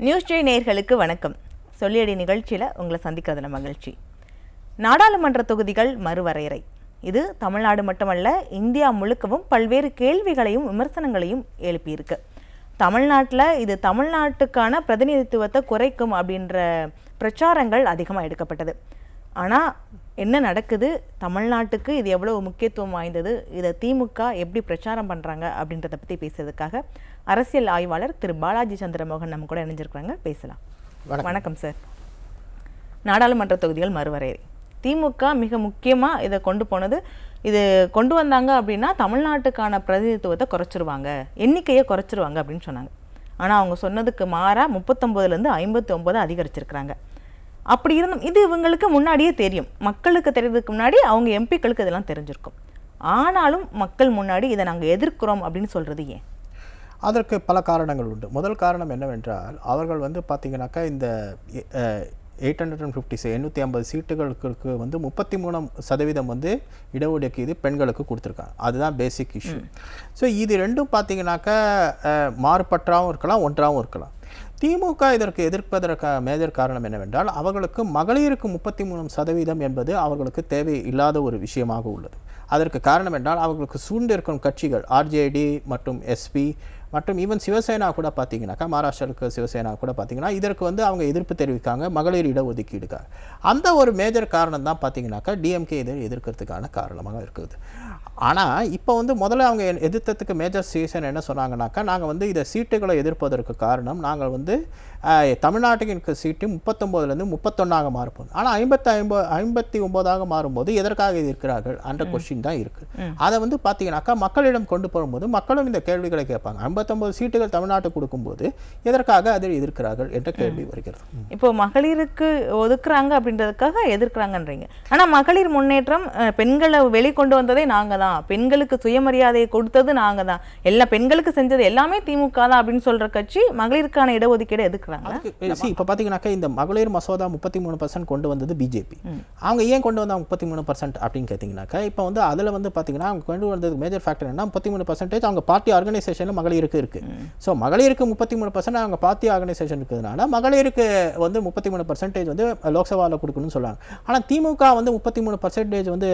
News J நேயர்களுக்கு வணக்கம். சொல்லியடி நிகழ்ச்சியில் உங்களை சந்திக்கிறதுல மகிழ்ச்சி. நாடாளுமன்ற தொகுதிகள் மறுவரையறை இது தமிழ்நாடு மட்டுமல்ல, இந்தியா முழுக்கவும் பல்வேறு கேள்விகளையும் விமர்சனங்களையும் எழுப்பியிருக்கு. தமிழ்நாட்டில் இது தமிழ்நாட்டுக்கான பிரதிநிதித்துவத்தை குறைக்கும் அப்படின்ற பிரச்சாரங்கள் அதிகமாக எடுக்கப்பட்டது. ஆனால் என்ன நடக்குது, தமிழ்நாட்டுக்கு இது எவ்வளவு முக்கியத்துவம் வாய்ந்தது, இதை திமுக எப்படி பிரச்சாரம் பண்ணுறாங்க அப்படின்றத பற்றி பேசுறதுக்காக அரசியல் ஆய்வாளர் திரு பாலாஜி சந்திரமோகன் நம்ம கூட இணைஞ்சிருக்கிறாங்க. பேசலாம். வணக்கம் சார். நாடாளுமன்ற தொகுதிகள் மறுவரையறை திமுக மிக முக்கியமாக இதை கொண்டு போனது, இது கொண்டு வந்தாங்க அப்படின்னா தமிழ்நாட்டுக்கான பிரதிநிதித்துவத்தை குறைச்சிருவாங்க, எண்ணிக்கையை குறைச்சிருவாங்க அப்படின்னு சொன்னாங்க. ஆனால் அவங்க சொன்னதுக்கு மாறாக 39லேருந்து 59 அதிகரிச்சிருக்கிறாங்க. அப்படி இருந்தும் இது இவங்களுக்கு முன்னாடியே தெரியும், மக்களுக்கு தெரியறதுக்கு முன்னாடி அவங்க எம்பிக்களுக்கு இதெல்லாம் தெரிஞ்சிருக்கும். ஆனாலும் மக்கள் முன்னாடி இதை நாங்கள் எதிர்க்கிறோம் அப்படின்னு சொல்கிறது ஏன்? அதற்கு பல காரணங்கள் உண்டு. முதல் காரணம் என்னவென்றால், அவர்கள் பார்த்தீங்கன்னாக்கா இந்த 850 சீட்டுகளுக்கு 33% இடஒதுக்கீடு பெண்களுக்கு கொடுத்துருக்காங்க. அதுதான் பேசிக் இஷ்யூ. ஸோ இது ரெண்டும் பார்த்தீங்கன்னாக்கா மாறுபட்டாகவும் இருக்கலாம், ஒன்றாகவும் இருக்கலாம். திமுக இதற்கு எதிர்ப்பதற்கான மேஜர் காரணம் என்னவென்றால், அவர்களுக்கு மகளிருக்கு 33% என்பது அவர்களுக்கு தேவை இல்லாத ஒரு விஷயமாக உள்ளது. அதற்கு காரணம் என்றால், அவர்களுக்கு சூழ்ந்திருக்கும் கட்சிகள் ஆர்ஜேடி மற்றும் எஸ்பி மற்றும் ஈவன் சிவசேனா கூட பார்த்தீங்கன்னாக்கா, மகாராஷ்டிராவுக்கு சிவசேனா கூட பார்த்தீங்கன்னா இதற்கு அவங்க எதிர்ப்பு தெரிவிக்காங்க மகளிர் இடஒதுக்கீடுக்காக. அந்த ஒரு மேஜர் காரணம் தான் பார்த்தீங்கன்னாக்கா டிஎம்கே இதை எதிர்க்கிறதுக்கான காரணமாக இருக்குது. ஆனால் இப்போ முதல்ல அவங்க எதிர்த்ததுக்கு மேஜர் ரீசன் என்ன சொன்னாங்கன்னாக்கா, நாங்கள் இதை சீட்டுகளை எதிர்ப்பதற்கு காரணம் நாங்கள் தமிழ்நாட்டுக்கு சீட்டு 39லேருந்து 31 மாறும்போது, ஆனால் 59 மாறும்போது எதற்காக எதிர்க்கிறார்கள் என்ற கொஸ்டின் தான் இருக்குது. அதை பார்த்தீங்கன்னாக்கா மக்களிடம் கொண்டு போகும்போது மக்களும் இந்த கேள்விகளை கேட்பாங்க. 59 சீட்டுகள் தமிழ்நாட்டுக்கு கொடுக்கும்போது எதற்காக அதில் எதிர்க்கிறார்கள் என்ற கேள்வி வருகிறது. இப்போ மகளிருக்கு ஒதுக்குறாங்க அப்படின்றதுக்காக எதிர்க்கிறாங்கன்றீங்க. ஆனால் மகளிர் முன்னேற்றம், பெண்களை வெளிக்கொண்டு வந்ததே நாங்கள் தான், பெண்களுக்கு சுயமரியாதையை கொடுத்தது நாங்கள் தான், எல்லா பெண்களுக்கு செஞ்சது எல்லாமே திமுக தான் அப்படின்னு சொல்ற கட்சி மகளிருக்கான இடஒதுக்கீடு எதுக்குறாங்க? இப்போ பார்த்தீங்கன்னாக்கா இந்த மகளிர் மசோதா 33% கொண்டு வந்தது பிஜேபி. அவங்க ஏன் கொண்டு வந்தாங்க 33% அப்படின்னு கேட்டிங்கன்னாக்கா, இப்போ அதில் பார்த்தீங்கன்னா அவங்க கொண்டு வந்ததுக்கு மேஜர் ஃபேக்டர் என்ன, 33% அவங்க பார்ட்டி ஆர்கனைசேஷனில் மகளிருக்கு இருக்கு. ஸோ மகளிருக்கு 33% அவங்க பார்ட்டி ஆர்கனைசேஷன் இருக்கிறதுனால மகளிருக்கு 33% லோக்சபாவில் கொடுக்கணும்னு சொல்லுவாங்க. ஆனால் திமுக 33%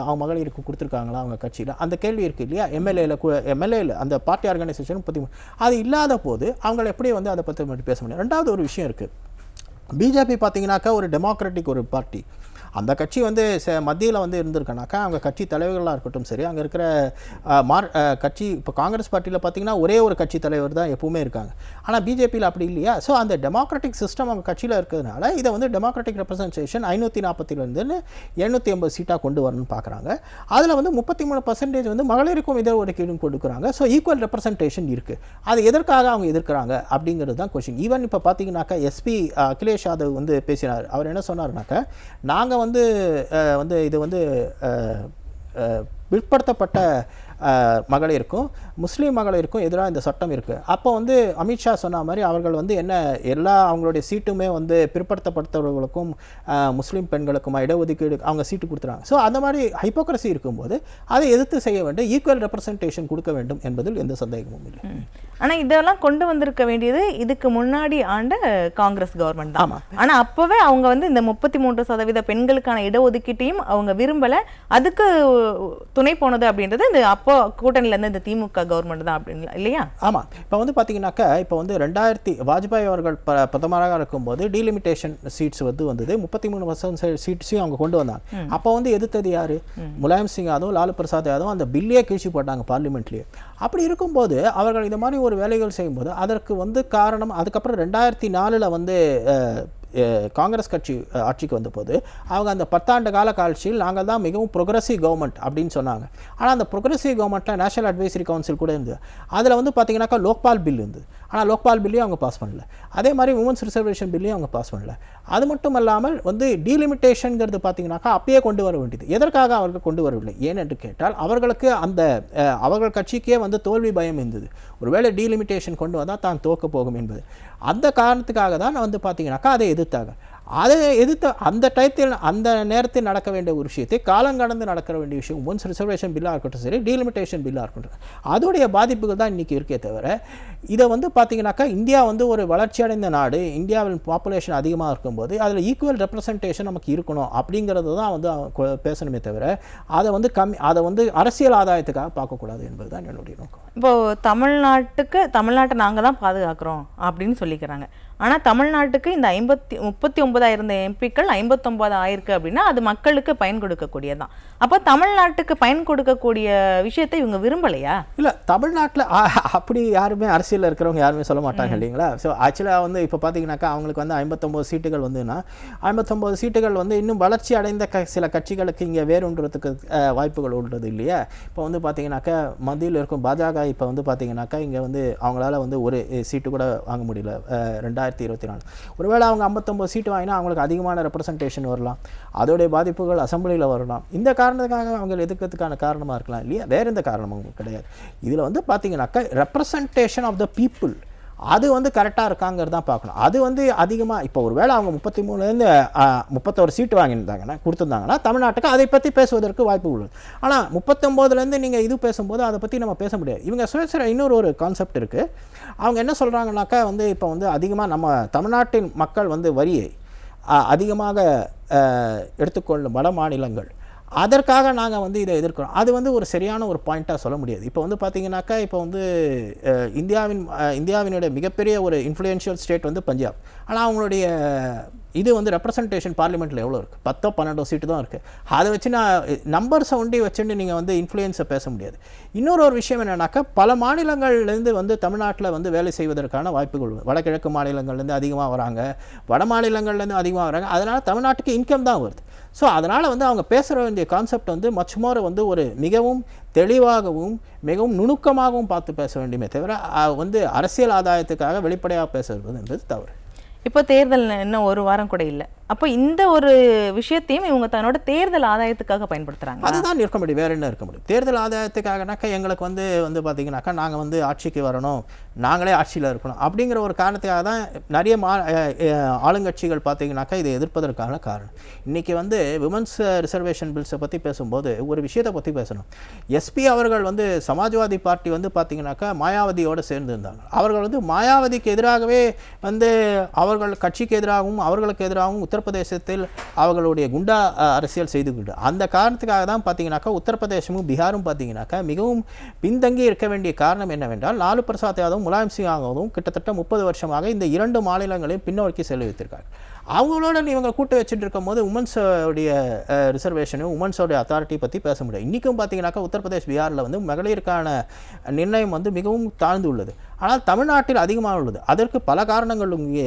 அவங்க மகளிருக்கு கொடுத்துருக்காங்களா அவங்க கட்சியில், அந்த கேள்வி இருக்கு இல்லையா? எம்எல்ஏல அந்த பார்ட்டி ஆர்கனைசேஷன் 33 அது இல்லாத போது அவங்க எப்படி அதை பற்றி மட்டும் பேச முடியும். ரெண்டாவது ஒரு விஷயம் இருக்குது, பிஜேபி பார்த்தீங்கன்னாக்கா ஒரு டெமோக்ராட்டிக் ஒரு பார்ட்டி. அந்த கட்சி மத்தியில் இருந்திருக்கனாக்கா அவங்க கட்சி தலைவர்களாக இருக்கட்டும் சரி, அங்கே இருக்கிற கட்சி இப்போ காங்கிரஸ் பார்ட்டியில் பார்த்தீங்கன்னா ஒரே ஒரு கட்சி தலைவர் தான் எப்பவுமே இருக்காங்க. ஆனால் பிஜேபியில் அப்படி இல்லையா? ஸோ அந்த டெமோக்ராட்டிக் சிஸ்டம் அவங்க கட்சியில் இருக்கிறதுனால இதை டெமோக்ராட்டிக் ரெப்ரசன்டேஷன் 540லேருந்து 780 சீட்டாக கொண்டு வரணும்னு பார்க்குறாங்க. அதில் 33% மகளிருக்கும் இடஒதுக்கீடும் கொடுக்குறாங்க. ஸோ ஈக்குவல் ரெப்ரசன்டேஷன் இருக்குது. அது எதற்காக அவங்க எதிர்க்கிறாங்க அப்படிங்கிறது தான் கொஸ்டின். ஈவன் இப்போ பார்த்தீங்கன்னாக்கா எஸ்பி அகிலேஷ் யாதவ் பேசினார். அவர் என்ன சொன்னார்னாக்கா, நாங்கள் இது பிற்படுத்தப்பட்ட மகளிருக்கும் முஸ்லீம் மகளிருக்கும் எதிராக இந்த சட்டம் இருக்குது. அப்போ அமித்ஷா சொன்ன மாதிரி அவர்கள் என்ன எல்லா அவங்களுடைய சீட்டுமே பிற்படுத்தப்பட்டவர்களுக்கும் முஸ்லீம் பெண்களுக்கும் இடஒதுக்கீடு அவங்க சீட்டு கொடுத்துறாங்க. ஸோ அந்த மாதிரி ஹைப்போக்ரசி இருக்கும்போது அதை எதிர்த்து செய்ய வேண்டும், ஈக்குவல் ரெப்ரசன்டேஷன் கொடுக்க வேண்டும் என்பதில் எந்த சந்தேகமும் இல்லை. ஆனால் இதெல்லாம் கொண்டு வந்திருக்க வேண்டியது இதுக்கு முன்னாடி ஆண்ட காங்கிரஸ் கவர்மெண்ட் தான். ஆனால் அப்போவே அவங்க இந்த 33% பெண்களுக்கான இடஒதுக்கீட்டையும் அவங்க விரும்பலை, அதுக்கு துணை போனது அப்படின்றது இந்த அப்போ கூட்டணியிலேருந்து இந்த திமுக கவர்மெண்ட் தான் அப்படின்னு இல்லையா? ஆமாம். இப்போ பார்த்தீங்கன்னாக்கா இப்போ 2000 வாஜ்பாய் அவர்கள் பிரதமராக இருக்கும்போது டீலிமிட்டேஷன் சீட்ஸ் வந்தது 33% சீட்ஸையும் அவங்க கொண்டு வந்தாங்க. அப்போ எதிர்த்தது யாரு? முலாயம் சிங் யாதவ், லாலு பிரசாத் யாதவ் அந்த பில்லே கீழ்ச்சி போட்டாங்க பார்லிமெண்ட்லேயே. அப்படி இருக்கும்போது அவர்கள் இந்த மாதிரி ஒரு வேலைகள் செய்யும்போது அதற்கு காரணம், அதுக்கப்புறம் 2004 காங்கிரஸ் கட்சி ஆட்சிக்கு வந்தபோது அவங்க அந்த 10 ஆண்டு கால காட்சியில் நாங்கள் தான் மிகவும் ப்ரொக்ரெசிவ் கவர்மெண்ட் அப்படின்னு சொன்னாங்க. ஆனால் அந்த ப்ரொக்ரெசிவ் கவர்மெண்ட்டில் நேஷனல் அட்வைசரி கவுன்சில் கூட இருந்தது. அதில் பார்த்தீங்கன்னாக்கா லோக்பால் பில் இருந்தது. ஆனால் லோக்பால் பில்லையும் அவங்க பாஸ் பண்ணல. அதே மாதிரி உமன்ஸ் ரிசர்வேஷன் பில்லையும் அவங்க பாஸ் பண்ணல. அது மட்டும் இல்லாமல் டீலிமிட்டேஷன்ங்கிறது பார்த்தீங்கன்னாக்கா அப்பயே கொண்டு வர வேண்டியது. எதற்காக அவர்கள் கொண்டு வரவில்லை ஏனென்று கேட்டால், அவர்களுக்கு அந்த அவர்கள் கட்சிக்கே தோல்வி பயம் இருந்தது. ஒருவேளை டீலிமிட்டேஷன் கொண்டு வந்தால் தான் தோக்க போகும் என்பது. அந்த காரணத்துக்காக தான் பார்த்தீங்கன்னாக்கா அதை எதிர்த்தாங்க. அதை எதிர்த்து அந்த டயத்தில் அந்த நேரத்தில் நடக்க வேண்டிய ஒரு விஷயத்தை காலங்கடந்து நடக்க வேண்டிய விஷயம் ஒன்ஸ் ரிசர்வேஷன் பில்லாக இருக்கட்டும் சரி, டீலிமிட்டேஷன் பில்லாக இருக்கட்டும், அதோடைய பாதிப்புகள் தான் இன்றைக்கி இருக்கே தவிர இதை வந்து பார்த்தீங்கன்னாக்கா இந்தியா வந்து ஒரு வளர்ச்சி அடைந்த நாடு, இந்தியாவில் பாப்புலேஷன் அதிகமாக இருக்கும்போது அதில் ஈக்குவல் ரெப்ரசன்டேஷன் நமக்கு இருக்கணும் அப்படிங்கிறது தான் வந்து பேசணுமே தவிர அதை வந்து அரசியல் ஆதாயத்துக்காக பார்க்கக்கூடாது என்பது தான் என்னுடைய நோக்கம். இப்போது தமிழ்நாட்டை நாங்கள் தான் பாதுகாக்கிறோம் அப்படின்னு சொல்லிக்கிறாங்க. ஆனால் தமிழ்நாட்டுக்கு இந்த 39,000 எம்பிக்கள் 59 ஆயிருக்கு அப்படின்னா அது மக்களுக்கு பயன் கொடுக்கக்கூடியதான். அப்போ தமிழ்நாட்டுக்கு பயன் கொடுக்கக்கூடிய விஷயத்தை இவங்க விரும்பலையா? இல்லை, தமிழ்நாட்டில் அப்படி யாருமே அரசியலில் இருக்கிறவங்க யாருமே சொல்ல மாட்டாங்க இல்லைங்களா. ஸோ ஆக்சுவலாக வந்து இப்போ பார்த்தீங்கன்னாக்கா அவங்களுக்கு வந்து 59 சீட்டுகள் வந்துன்னா 59 சீட்டுகள் வந்து இன்னும் வளர்ச்சி அடைந்த சில கட்சிகளுக்கு இங்கே வேறுன்றதுக்கு வாய்ப்புகள் உள்ளது இல்லையா. இப்போ வந்து பார்த்தீங்கன்னாக்கா மத்தியில் இருக்கும் பாஜக இப்போ வந்து பார்த்தீங்கன்னாக்கா இங்கே வந்து அவங்களால வந்து ஒரு சீட்டு கூட வாங்க முடியல 2024. ஒருவேளை அவங்க 59 சீட்டு வாங்கினா அவங்களுக்கு அதிகமான ரெப்ரசன்டேஷன் வரலாம், அதோடைய பாதிப்புகள் அசம்பிளியில் வரலாம். இந்த காரணத்துக்காக அவங்க எதிர்க்கிறதுக்கான காரணமாக இருக்கலாம் இல்லையா, வேறு எந்த காரணமும் கிடையாது. இதில் வந்து பார்த்தீங்கன்னாக்கா ரெப்ரசன்டேஷன் ஆஃப் த பீப்புள் அது வந்து கரெக்டாக இருக்காங்கிறது தான் பார்க்கணும். அது வந்து அதிகமாக இப்போ ஒரு வேளை அவங்க 33லேருந்து 31 சீட்டு கொடுத்துருந்தாங்கன்னா தமிழ்நாட்டுக்கு அதை பற்றி பேசுவதற்கு வாய்ப்பு உள்ளது. ஆனால் 39லேருந்து நீங்கள் இது பேசும்போது அதை பற்றி நம்ம பேச முடியாது. இவங்க சுயசர இன்னொரு கான்செப்ட் இருக்குது. அவங்க என்ன சொல்கிறாங்கனாக்கா வந்து இப்போ வந்து அதிகமாக நம்ம தமிழ்நாட்டின் மக்கள் வந்து வரியை அதிகமாக எடுத்துக்கொள்ளும் வட மாநிலங்கள், அதற்காக நாங்கள் வந்து இதை எதிர்க்கிறோம். அது வந்து ஒரு சரியான ஒரு பாயிண்ட்டாக சொல்ல முடியாது. இப்போ வந்து பார்த்தீங்கன்னாக்கா இப்போ வந்து இந்தியாவினுடைய மிகப்பெரிய ஒரு இன்ஃப்ளூயன்ஷியல் ஸ்டேட் வந்து பஞ்சாப். ஆனால் அவங்களுடைய இது வந்து ரெப்ரசன்டேஷன் பார்லிமெண்ட்டில் எவ்வளோ இருக்குது? 10-12 சீட்டு தான் இருக்குது. அதை வச்சு நம்பர்ஸை ஒண்டி வச்சுட்டு நீங்கள் வந்து இன்ஃப்ளூயன்ஸை பேச முடியாது. இன்னொரு விஷயம் என்னன்னாக்கா பல மாநிலங்கள்லேருந்து வந்து தமிழ்நாட்டில் வந்து வேலை செய்வதற்கான வாய்ப்புகள் வடகிழக்கு மாநிலங்கள்லேருந்து அதிகமாக வராங்க, வட மாநிலங்கள்லேருந்து அதிகமாக வராங்க. அதனால் தமிழ்நாட்டுக்கு இன்கம் தான் வருது. ஸோ அதனால் வந்து அவங்க பேசுகிற வேண்டிய கான்செப்ட் வந்து மச் மோர் வந்து ஒரு மிகவும் தெளிவாகவும் மிகவும் நுணுக்கமாகவும் பார்த்து பேச வேண்டுமே தவிர வந்து அரசியல் ஆதாயத்துக்காக வெளிப்படையாக பேசுவது என்பது தவறு. இப்போ தேர்தல் இன்னும் ஒரு வாரம் கூட இல்லை. அப்போ இந்த ஒரு விஷயத்தையும் இவங்க தன்னோட தேர்தல் ஆதாயத்துக்காக பயன்படுத்துகிறாங்க. அதுதான் இருக்க முடியும், வேறு என்ன இருக்க முடியும்? தேர்தல் ஆதாயத்துக்காகனாக்கா எங்களுக்கு வந்து பார்த்தீங்கன்னாக்கா நாங்கள் வந்து ஆட்சிக்கு வரணும், நாங்களே ஆட்சியில் இருக்கணும் அப்படிங்கிற ஒரு காரணத்துக்காக தான் நிறைய ஆளுங்கட்சிகள் பார்த்தீங்கன்னாக்கா இதை எதிர்ப்பதற்கான காரணம். இன்றைக்கி வந்து விமன்ஸ் ரிசர்வேஷன் பில்ஸை பற்றி பேசும்போது ஒரு விஷயத்தை பற்றி பேசணும். எஸ்பி அவர்கள் வந்து சமாஜ்வாதி பார்ட்டி வந்து பார்த்தீங்கன்னாக்கா மாயாவதியோடு சேர்ந்து இருந்தாங்க. அவர்கள் வந்து மாயாவதிக்கு எதிராகவே வந்து அவர்கள் கட்சிக்கு எதிராகவும் அவர்களுக்கு எதிராகவும் உத்தரப்பிரதேசத்தில் அவர்களுடைய குண்டா அரசியல் செய்துக்கிட்டு அந்த காரணத்துக்காக தான் பார்த்தீங்கன்னாக்கா உத்தரப்பிரதேசமும் பீகாரும் பார்த்தீங்கன்னாக்கா மிகவும் பின்தங்கி இருக்க வேண்டிய காரணம் என்னவென்றால் லாலு பிரசாத் யாதவும் முலாயம் சிங் யாதவும் கிட்டத்தட்ட 30 வருஷமாக இந்த 2 மாநிலங்களையும் பின்னோக்கி செல்ல வைத்திருக்காங்க. அவங்களோட இவங்க கூட்டு வச்சுட்டு இருக்கும் போது உமன்ஸோடைய ரிசர்வேஷனும் உமன்ஸோடைய அத்தாரிட்டி பற்றி பேச முடியாது. இன்றைக்கும் பார்த்தீங்கன்னாக்கா உத்தரப்பிரதேஷ் பீகாரில் வந்து மகளிருக்கான நிர்ணயம் வந்து மிகவும் தாழ்ந்து உள்ளது. ஆனால் தமிழ்நாட்டில் அதிகமாக உள்ளது. அதற்கு பல காரணங்கள் இங்கே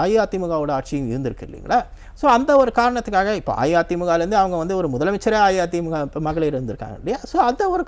அஇஅதிமுகவோட ஆட்சியும் இருந்திருக்கு இல்லைங்களா. ஸோ அந்த ஒரு காரணத்துக்காக இப்போ அஇஅதிமுகலேருந்து அவங்க வந்து ஒரு முதலமைச்சரே அஇஅதிமுக மகளிர் இருந்திருக்காங்க இல்லையா. ஸோ அந்த ஒரு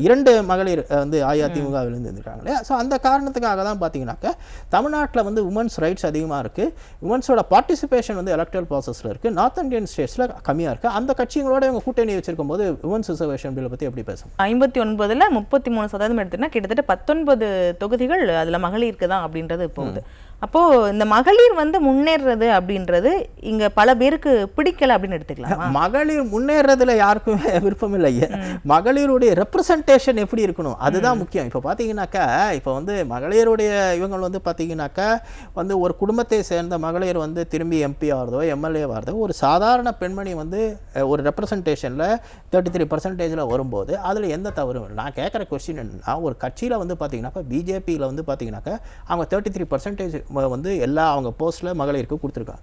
2 மகளிர் வந்து அஇஅதிமுகவிலேருந்து இருந்திருக்காங்க இல்லையா. ஸோ அந்த காரணத்துக்காக தான் பார்த்தீங்கன்னாக்கா தமிழ்நாட்டில் வந்து உமன்ஸ் ரைட்ஸ் அதிகமாக இருக்குது, உமன்ஸோட பார்ட்டிசிபேஷன் வந்து எலக்ட்ரல் ப்ராசஸில் இருக்குது, நார்த் இந்தியன் ஸ்டேட்ஸில் கம்மியாக இருக்குது. அந்த கட்சிகளோட இவங்க கூட்டணி வச்சிருக்கும் போது உமன்ஸ் ரிசர்வேஷன் பில்லை பற்றி எப்படி பேசும்? 59ல் 33% எடுத்துன்னா கிட்டத்தட்ட 19 தொகுதிகள் அதில் மகளிருக்கு தான் அப்படின்றது போகுது. அப்போது இந்த மகளிர் வந்து முன்னேறது அப்படின்றது இங்கே பல பேருக்கு பிடிக்கல அப்படின்னு எடுத்துக்கலாம். மகளிர் முன்னேறதுல யாருக்குமே விருப்பம் இல்லையே. மகளிருடைய ரெப்ரசன்டேஷன் எப்படி இருக்கணும் அதுதான் முக்கியம். இப்போ பார்த்தீங்கன்னாக்கா இப்போ வந்து மகளிருடைய இவங்க வந்து பார்த்தீங்கன்னாக்கா வந்து ஒரு குடும்பத்தை சேர்ந்த மகளிர் வந்து திரும்பி எம்பி ஆகிறதோ எம்எல்ஏ ஆகிறதோ ஒரு சாதாரண பெண்மணி வந்து ஒரு ரெப்ரசன்டேஷனில் 33% வரும்போது அதில் எந்த தவறும் இல்லை. நான் கேட்குற கொஸ்டின் என்னன்னா, ஒரு கட்சியில் வந்து பார்த்தீங்கன்னாக்கா பிஜேபியில் வந்து பார்த்தீங்கன்னாக்கா அவங்க 33% வந்து எல்லா அவங்க போஸ்ட்டில் மகளிருக்கு கொடுத்துருக்காங்க.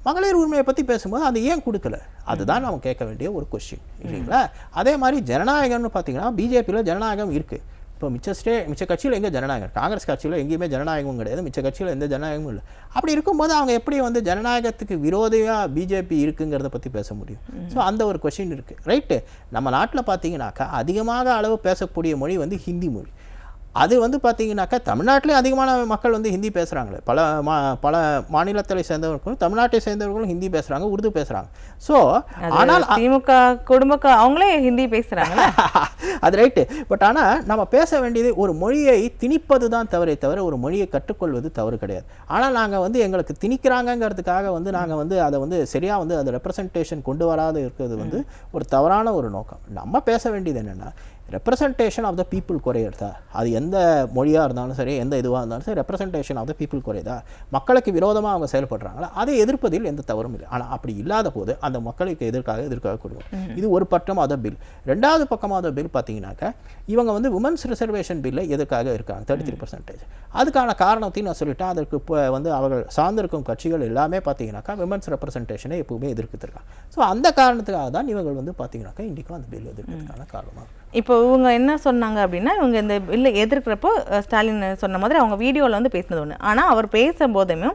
மகளிர் உரிமையை பற்றி பேசும்போது அது ஏன் கொடுக்கல, அதுதான் நம்ம கேட்க வேண்டிய ஒரு கொஸ்டின் இல்லைங்களா. அதே மாதிரி ஜனநாயகம்னு பார்த்தீங்கன்னா பிஜேபியில் ஜனநாயகம் இருக்குது. இப்போ மிச்ச கட்சியில் எங்கே ஜனநாயகம்? காங்கிரஸ் கட்சியில் எங்கேயுமே ஜனநாயகமும் கிடையாது, மிச்ச கட்சியில் எந்த ஜனநாயகமும் இல்லை. அப்படி இருக்கும்போது அவங்க எப்படி வந்து ஜனநாயகத்துக்கு விரோதியாக பிஜேபி இருக்குங்கிறத பற்றி பேச முடியும்? ஸோ அந்த ஒரு கொஸ்டின் இருக்குது. ரைட்டு, நம்ம நாட்டில் பார்த்தீங்கன்னாக்கா அதிகமாக அளவு பேசக்கூடிய மொழி வந்து ஹிந்தி மொழி. அது வந்து பார்த்தீங்கன்னாக்கா தமிழ்நாட்டிலே அதிகமான மக்கள் வந்து ஹிந்தி பேசுகிறாங்களே, பல மாநிலத்தை சேர்ந்தவர்களும் தமிழ்நாட்டை சேர்ந்தவர்களும் ஹிந்தி பேசுகிறாங்க, உருது பேசுகிறாங்க. ஸோ ஆனால் திமுக குடும்ப அவங்களே ஹிந்தி பேசுகிறாங்க. அது ரைட்டு. பட் ஆனால் நம்ம பேச வேண்டியது ஒரு மொழியை திணிப்பது தான் தவறே தவிர ஒரு மொழியை கற்றுக்கொள்வது தவறு கிடையாது. ஆனால் நாங்கள் வந்து எங்களுக்கு திணிக்கிறாங்கங்கிறதுக்காக வந்து நாங்கள் வந்து அதை வந்து சரியாக வந்து அதை ரெப்ரசன்டேஷன் கொண்டு வராது இருக்கிறது வந்து ஒரு தவறான ஒரு நோக்கம். நம்ம பேச வேண்டியது என்னென்னா ரெப்ரசன்டேஷன் ஆஃப் த பீப்புள் குறையிறதா, அது எந்த மொழியாக இருந்தாலும் சரி, எந்த இதுவாக இருந்தாலும் சரி, ரெப்ரசன்டேஷன் ஆஃப் த பீப்புள் குறையுதா, மக்களுக்கு விரோதமாக அவங்க செயல்படுறாங்களா, அதை எதிர்ப்பதில் எந்த தவறும் இல்லை. ஆனால் அப்படி இல்லாத போது அந்த மக்களுக்கு எதிர்க்காக கொடுக்கும். இது ஒரு பக்கம் அதை பில். ரெண்டாவது பக்கமாக அதை பில் பார்த்தீங்கன்னாக்கா இவங்க வந்து உமன்ஸ் ரிசர்வேஷன் பில்லை எதுக்காக இருக்காங்க 33%. அதுக்கான காரணத்தையும் நான் சொல்லிட்டேன். அதற்கு இப்போ வந்து அவர்கள் சார்ந்திருக்கும் கட்சிகள் எல்லாமே பார்த்தீங்கன்னாக்கா விமன்ஸ் ரெப்ரசன்டேஷனை எப்பவுமே எதிர்த்துருக்காங்க. ஸோ அந்த காரணத்துக்காக தான் இவர்கள் வந்து பார்த்தீங்கன்னாக்கா இன்றைக்கும் அந்த பில் எதிர்க்கிறதுக்கான காரணமாக. இப்போ இவங்க என்ன சொன்னாங்க அப்படின்னா, இவங்க இந்த பில்லை எதிர்க்கிறப்போ ஸ்டாலின் சொன்ன மாதிரி அவங்க வீடியோவில் வந்து பேசினது ஒன்று. ஆனால் அவர் பேசும்போதுமே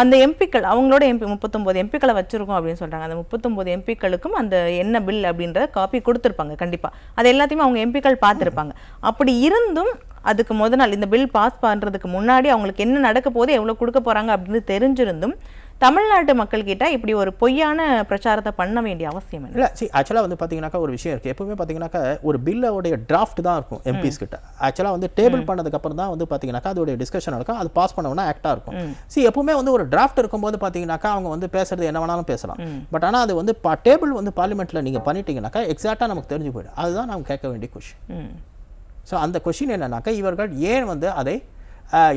அந்த எம்பிக்கள் அவங்களோட 39 எம்பிக்களை வச்சுருக்கோம் அப்படின்னு சொல்கிறாங்க. அந்த 39 எம்பிக்களுக்கும் அந்த என்ன பில் அப்படின்ற காப்பி கொடுத்துருப்பாங்க கண்டிப்பாக. அது எல்லாத்தையுமே அவங்க எம்பிக்கள் பார்த்துருப்பாங்க. அப்படி இருந்தும் அதுக்கு முதல் நாள் இந்த பில் பாஸ் பண்ணுறதுக்கு முன்னாடி அவங்களுக்கு என்ன நடக்க போது, எவ்வளோ கொடுக்க போகிறாங்க அப்படின்னு தெரிஞ்சிருந்தும் தமிழ்நாட்டு மக்கள் கிட்ட இப்படி ஒரு பொய்யான பிரச்சாரத்தை பண்ண வேண்டிய அவசியம் இல்லை. ஆக்சுவலாக வந்து பார்த்தீங்கன்னாக்கா ஒரு விஷயம் இருக்குது. எப்பவுமே பார்த்தீங்கன்னாக்கா ஒரு பில்லோடைய டிராஃப்ட் தான் இருக்கும் எம்பிஸ் கிட்ட. ஆக்சுவலாக வந்து டேபிள் பண்ணதுக்கப்புறம் தான் வந்து பார்த்தீங்கன்னாக்கா அதோடைய டிஸ்கஷன் நடக்கும். அது பாஸ் பண்ணோம்னா ஆக்டாக இருக்கும். எப்பவுமே வந்து ஒரு டிராஃப்ட் இருக்கும்போது பார்த்தீங்கன்னாக்கா அவங்க வந்து பேசுறது என்ன வேணாலும் பேசலாம். பட் ஆனால் அது வந்து டேபிள் வந்து பார்லிமெண்ட்டில் நீங்கள் பண்ணிட்டீங்கன்னாக்கா எக்ஸாக்டாக நமக்கு தெரிஞ்சு போயிடும். அதுதான் நம்ம கேட்க வேண்டிய கொஷின். ஸோ அந்த கொஷின் என்னன்னாக்கா இவர்கள் ஏன் வந்து அதை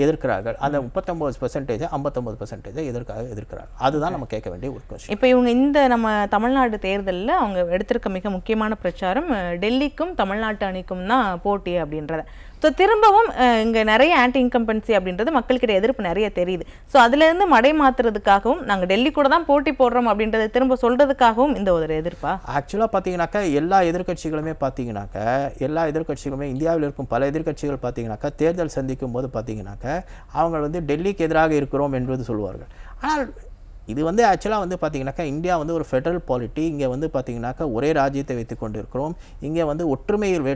எதிர்க்கிறார்கள், அந்த 39% 59% எதிர்க்கிறார்கள். அதுதான் நம்ம கேட்க வேண்டிய ஒரு கொஸ்டின். இப்போ இவங்க இந்த நம்ம தமிழ்நாடு தேர்தலில் அவங்க எடுத்திருக்க மிக முக்கியமான பிரச்சாரம் டெல்லிக்கும் தமிழ்நாட்டு அணிக்கும் தான் போட்டி அப்படின்றத. ஸோ திரும்பவும் இங்கே நிறைய ஆன்டி இன்கம்பன்சி அப்படின்றது மக்கள்கிட்ட எதிர்ப்பு நிறைய தெரியுது. ஸோ அதுலேருந்து மடை மாற்றுறதுக்காகவும் நாங்கள் டெல்லி கூட தான் போட்டி போடுறோம் அப்படின்றத திரும்ப சொல்கிறதுக்காகவும் இந்த ஒரு எதிர்ப்பா? ஆக்சுவலாக பார்த்தீங்கன்னாக்கா எல்லா எதிர்கட்சிகளுமே இந்தியாவில் இருக்கும் பல எதிர்கட்சிகள் பார்த்தீங்கன்னாக்கா தேர்தல் சந்திக்கும் போது பார்த்தீங்கன்னாக்கா அவங்க வந்து டெல்லிக்கு எதிராக இருக்கிறோம் என்பது சொல்வார்கள். ஆனால் இது வந்து ஆக்சுவலாக வந்து பார்த்தீங்கன்னாக்கா இந்தியா வந்து ஒரு ஃபெடரல் பாலிட்டி. இங்கே வந்து பார்த்தீங்கன்னாக்கா ஒரே ராஜ்யத்தை வைத்து கொண்டு இருக்கிறோம். இங்கே வந்து ஒற்றுமையில்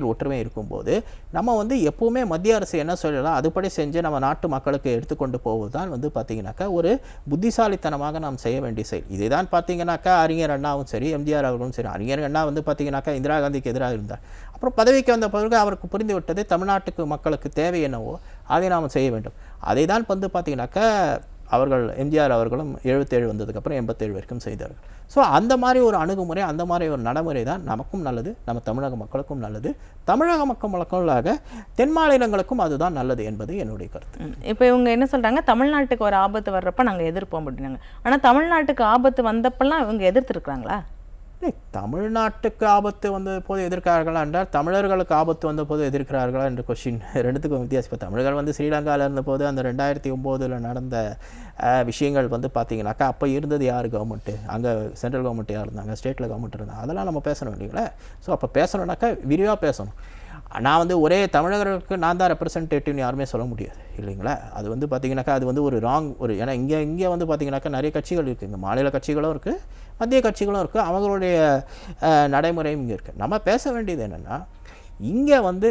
ஒற்றுமை இருக்கும்போது நம்ம வந்து எப்போவுமே மத்திய அரசு என்ன சொல்லலாம் அதுபடி செஞ்சு நம்ம நாட்டு மக்களுக்கு எடுத்துக்கொண்டு போவது தான் வந்து பார்த்தீங்கன்னாக்கா ஒரு புத்திசாலித்தனமாக நாம் செய்ய வேண்டிய செயல். இதை தான் பார்த்தீங்கன்னாக்கா அறிஞர் அண்ணாவும் சரி, எம்ஜிஆர் அவர்களும் சரி. அறிஞர் அண்ணா வந்து பார்த்தீங்கன்னாக்கா இந்திரா காந்திக்கு எதிராக இருந்தார். அப்புறம் பதவிக்கு வந்த பிறகு அவருக்கு புரிந்து விட்டது தமிழ்நாட்டுக்கு மக்களுக்கு தேவை என்னவோ அதை நாம் செய்ய வேண்டும். அதை தான் வந்து பார்த்தீங்கன்னாக்கா அவர்கள் எம்ஜிஆர் அவர்களும் 77 வந்ததுக்கப்புறம் 87 வரைக்கும் செய்தார்கள். ஸோ அந்த மாதிரி ஒரு அணுகுமுறை, அந்த மாதிரி ஒரு நடைமுறை தான் நமக்கும் நல்லது, நம்ம தமிழக மக்களுக்கும் நல்லது, தமிழக மக்களாக தென் மாநிலங்களுக்கும் அதுதான் நல்லது என்பது என்னுடைய கருத்து. இப்போ இவங்க என்ன சொல்கிறாங்க, தமிழ்நாட்டுக்கு ஒரு ஆபத்து வர்றப்ப நாங்கள் எதிர்ப்போம் அப்படின்னாங்க. ஆனால் தமிழ்நாட்டுக்கு ஆபத்து வந்தப்பெல்லாம் இவங்க எதிர்த்துருக்குறாங்களா? தமிழ்நாட்டுக்கு ஆபத்து வந்த போது எதிர்க்கிறார்களா என்றால் தமிழர்களுக்கு ஆபத்து வந்த போது எதிர்க்கிறார்களா என்ற கொஸ்டின் ரெண்டுத்துக்கும் வித்தியாசம். இப்போ தமிழர்கள் வந்து ஸ்ரீலங்காவில் இருந்தபோது அந்த 2009 நடந்த விஷயங்கள் வந்து பார்த்தீங்கன்னாக்கா அப்போ இருந்தது யார் கவர்மெண்ட்டு, அங்கே சென்ட்ரல் கவர்மெண்ட் யார் இருந்தாங்க, ஸ்டேட்டில் கவர்மெண்ட் இருந்தாங்க, அதெல்லாம் நம்ம பேசணும் இல்லைங்களா? ஸோ அப்போ பேசணுன்னாக்கா விரிவாக பேசணும். நான் வந்து ஒரே தமிழர்களுக்கு நான் தான் ரெப்ரசன்டேட்டிவ்னு யாருமே சொல்ல முடியாது இல்லைங்களா? அது வந்து பார்த்தீங்கன்னாக்கா அது வந்து ஒரு ராங் ஒரு ஏன்னா இங்கே வந்து பார்த்தீங்கன்னாக்கா நிறைய கட்சிகள் இருக்குது. இங்கே மாநில கட்சிகளும் இருக்குது, மத்திய கட்சிகளும் இருக்குது, அவங்களுடைய நடைமுறையும் இங்கே இருக்குது. நம்ம பேச வேண்டியது என்னென்னா இங்கே வந்து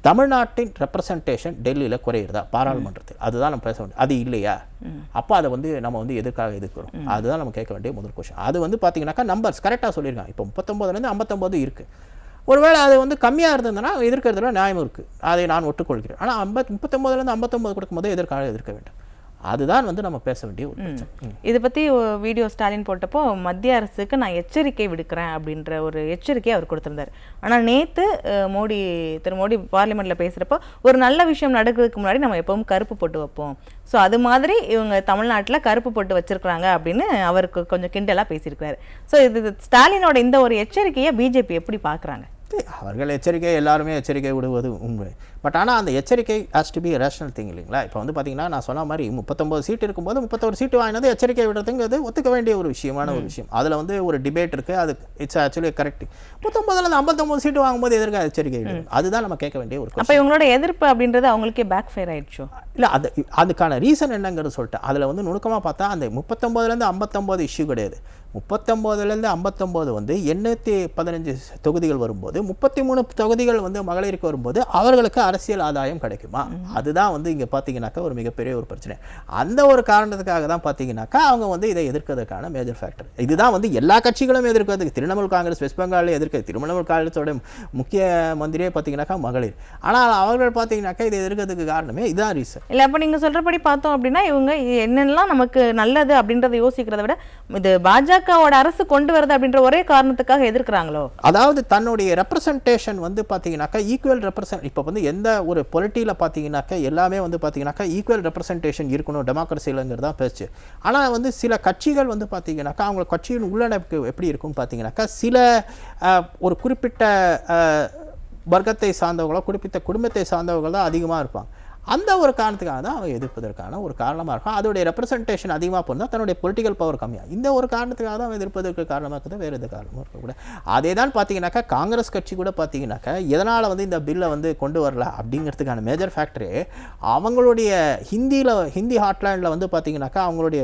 தமிழ்நாட்டின் ரெப்ரசன்டேஷன் டெல்லியில் குறையிறதா பாராளுமன்றத்தில், அதுதான் நம்ம பேச வேண்டியது. அது இல்லையா? அப்போ அதை வந்து நம்ம வந்து எதிர்க்கிறோம், அதுதான் நம்ம கேட்க வேண்டிய முதல் கொஸ்டின். அது வந்து பார்த்தீங்கன்னாக்கா நம்பர்ஸ் கரெக்டாக சொல்லியிருக்காங்க. இப்போ 39 59 இருக்குது. ஒருவேளை அது வந்து கம்மியாக இருந்ததுன்னா எதிர்க்கிறதுல நியாயம் இருக்குது, அதை நான் ஒட்டுக்கொள்கிறேன். ஆனால் 39 59 கொடுக்கும்போது எதிர்க்க வேண்டும். அதுதான் வந்து நம்ம பேச வேண்டிய ஒரு பிரச்சனை. இதை பற்றி வீடியோ ஸ்டாலின் போட்டப்போ மத்திய அரசுக்கு நான் எச்சரிக்கை விடுக்கிறேன் அப்படின்ற ஒரு எச்சரிக்கையை அவர் கொடுத்துருந்தார். ஆனால் நேற்று திரு மோடி பார்லிமெண்ட்டில் பேசுகிறப்போ ஒரு நல்ல விஷயம் நடக்கிறதுக்கு முன்னாடி நம்ம எப்பவும் கருப்பு போட்டு வைப்போம், ஸோ அது மாதிரி இவங்க தமிழ்நாட்டில் கருப்பு போட்டு வச்சிருக்கிறாங்க அப்படின்னு அவருக்கு கொஞ்சம் கிண்டலாக பேசியிருக்கிறாரு. ஸோ இது ஸ்டாலினோட இந்த ஒரு எச்சரிக்கையை பிஜேபி எப்படி பார்க்குறாங்க? அவர்கள் எச்சரிக்கை எல்லாருமே எச்சரிக்கை விடுவது உண்மை. பட் ஆனால் அந்த எச்சரிக்கை has to be rational thing இல்லைங்களா? இப்போ வந்து பார்த்தீங்கன்னா நான் சொன்ன மாதிரி 39 சீட் இருக்கும்போது 31 சீட்டு வாங்கினது எச்சரிக்கை விடுறதுங்கிறது ஒத்துக்க வேண்டிய ஒரு விஷயமான ஒரு விஷயம். அதில் வந்து ஒரு டிபேட் இருக்குது, அது இட்ஸ் ஆக்சுவலி கரெக்ட். 39 59 சீட்டு வாங்கும்போது எதிர்க்க எச்சரிக்கை விடுறது, அதுதான் நம்ம கேட்க வேண்டிய ஒரு. அப்போ இவங்களோட எதிர்ப்பு அப்படின்றது அவங்களுக்கே பேக் ஃபயர் ஆயிடுச்சோ? இல்லை, அதுக்கான ரீசன் என்னங்கிறது சொல்லிட்டேன். அதில் வந்து நுணுக்கமாக பார்த்தா அந்த 39 59 இஷ்யூ கிடையாது. 39 59 வந்து 815 தொகுதிகள் வரும்போது வரும்போது 33 தொகுதிகள் வந்து மகளிருக்கு வரும்போது அவர்களுக்கு அரசியல் ஆதாயம் கிடைக்குமா? அதுதான் வந்து இங்கே பார்த்தீங்கன்னாக்கா ஒரு மிகப்பெரிய ஒரு பிரச்சனை. அந்த ஒரு காரணத்துக்காக தான் பார்த்தீங்கன்னாக்கா அவங்க வந்து இதை எதிர்க்கிறதுக்கான மேஜர் ஃபேக்டர். இதுதான் வந்து எல்லா கட்சிகளும் எதிர்க்கிறதுக்கு. திரிணாமுல் காங்கிரஸ் வெஸ்ட் பெங்காலில் எதிர்க்கிறது. திரிணாமுல் காங்கிரஸோட முக்கிய மந்திரியே பார்த்தீங்கன்னாக்கா மகளிர். ஆனால் அவர்கள் பார்த்தீங்கன்னாக்கா இதை எதிர்க்கிறதுக்கு காரணமே இதுதான் ரீசன். இல்லை, அப்போ நீங்கள் சொல்கிறபடி பார்த்தோம் அப்படின்னா இவங்க என்னென்னலாம் நமக்கு நல்லது அப்படின்றத யோசிக்கிறத விட இது பாஜகவோட அரசு கொண்டு வருது அப்படின்ற ஒரே காரணத்துக்காக எதிர்க்கிறாங்களோ? அதாவது தன்னுடைய ரெப்ரசன்டேஷன் வந்து பார்த்தீங்கன்னாக்கா ஈக்குவல் இப்போ வந்து எந்த ஒரு பொலிட்டியில் பார்த்தீங்கன்னாக்கா எல்லாமே வந்து பார்த்தீங்கன்னாக்கா ஈக்குவல் ரெப்ரசன்டேஷன் இருக்கணும் டெமோக்ரஸிலங்கிறது தான் பேச்சு. ஆனால் வந்து சில கட்சிகள் வந்து பார்த்தீங்கன்னாக்கா அவங்க கட்சியின் உள்ளடக்கு எப்படி இருக்கும்னு பார்த்தீங்கன்னாக்கா சில ஒரு குறிப்பிட்ட வர்க்கத்தை சார்ந்தவங்களோ குறிப்பிட்ட குடும்பத்தை சார்ந்தவர்கள் தான் அதிகமாக இருப்பாங்க. அந்த ஒரு காரணத்துக்காக தான் அவங்க எதிர்ப்பதற்கான ஒரு காரணமாக இருக்கும். அதோடைய ரெப்ரசன்டேஷன் அதிகமாக போனால் தன்னுடைய பொலிட்டிக்கல் பவர் கம்மியாக இந்த ஒரு காரணத்துக்காக தான் அவங்க எதிர்ப்பதற்கு காரணமாக இருக்குது. வேறு எந்த காரணமும் இருக்கக்கூட. அதே தான் பார்த்தீங்கன்னாக்கா காங்கிரஸ் கட்சி கூட பார்த்தீங்கன்னாக்கா எதனால் வந்து இந்த பில்லை வந்து கொண்டு வரல அப்படிங்கிறதுக்கான மேஜர் ஃபேக்டரே அவங்களுடைய ஹிந்தி ஹாட்லேண்டில் வந்து பார்த்தீங்கன்னாக்கா அவங்களுடைய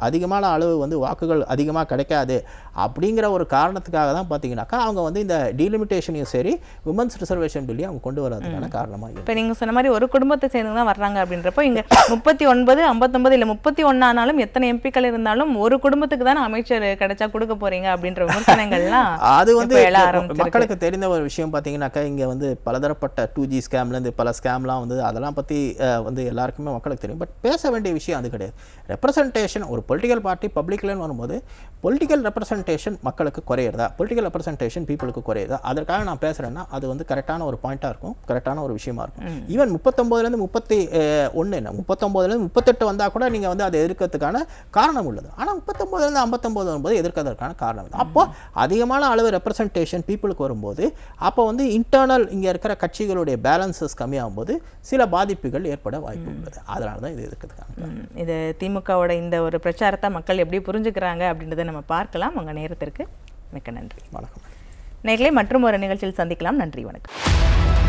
அதிகமான அளவு வந்து வாக்குகள் அதிகமாக கிடைக்காது அப்படிங்கிற ஒரு காரணத்துக்காக தான் பார்த்தீங்கன்னாக்கா அவங்க வந்து இந்த டீலிமிட்டேஷனையும் சரி விமன்ஸ் ரிசர்வேஷன் பில்லையும் அவங்க கொண்டு வரதுக்கான காரணமாக. இப்போ நீங்கள் சொன்ன மாதிரி ஒரு குடும்பத்தை தான் வர்றாங்க அப்படின்றப்போ இங்க 39 59 இல்ல 31 ஆனாலும் எத்தனை எம்பிக்கள் இருந்தாலும் ஒரு குடும்பத்துக்கு தானே அமைச்சர் கிடைச்சா கொடுக்க போறீங்க அப்படின்ற விமர்சனங்கள்லாம் அது வந்து மக்களுக்கு தெரிந்த ஒரு விஷயம். பார்த்தீங்கன்னாக்கா இங்க வந்து பலதரப்பட்ட 2G ஸ்கேம்லேருந்து பல ஸ்கேம்லாம் வந்து அதெல்லாம் பற்றி வந்து எல்லாருக்குமே மக்களுக்கு தெரியும். பட் பேச வேண்டிய விஷயம் அது கிடையாது. ரெப்ரசன்டேஷன் ஒரு பொலிட்டிக்கல் பார்ட்டி பப்ளிக்லன்னு வரும்போது பொலிட்டிக்கல் ரெப்ரசன்டேஷன் மக்களுக்கு குறையிறதா, பொலிட்டிக்கல் ரெப்ரசன்டேஷன் பீப்புளுக்கு குறையுதா, அதற்காக நான் பேசுகிறேன்னா அது வந்து கரெக்டான ஒரு பாயிண்ட்டாக இருக்கும், கரெக்டான ஒரு விஷயமா இருக்கும். ஈவன் 39 39 38 வந்தால் கூட நீங்கள் வந்து அதை எதிர்க்கிறதுக்கான காரணம் உள்ளது. ஆனால் 39 59 வரும்போது எதிர்க்கிறதுக்கான காரணம் இல்லை. அப்போ அதிகமான அளவு ரெப்ரசன்டேஷன் பீப்புளுக்கு வரும்போது அப்போ வந்து இன்டர்னல் இங்கே இருக்கிற கட்சிகளுடைய பேலன்சஸ் கம்மியாகும் போது சில பாதிப்புகள் ஏற்பட வாய்ப்பு உள்ளது. அதனால தான் இது எதிர்க்கிறதுக்கான இது திமுகவோட இந்த ஒரு பிரச்சாரத்தை மக்கள் எப்படி புரிஞ்சுக்கிறாங்க அப்படின்றத நம்ம பார்க்கலாம். உங்கள் நேரத்திற்கு மிக்க நன்றி. வணக்கம். நேயர்களே, மற்றும் ஒரு நிகழ்ச்சியில் சந்திக்கலாம். நன்றி, வணக்கம்.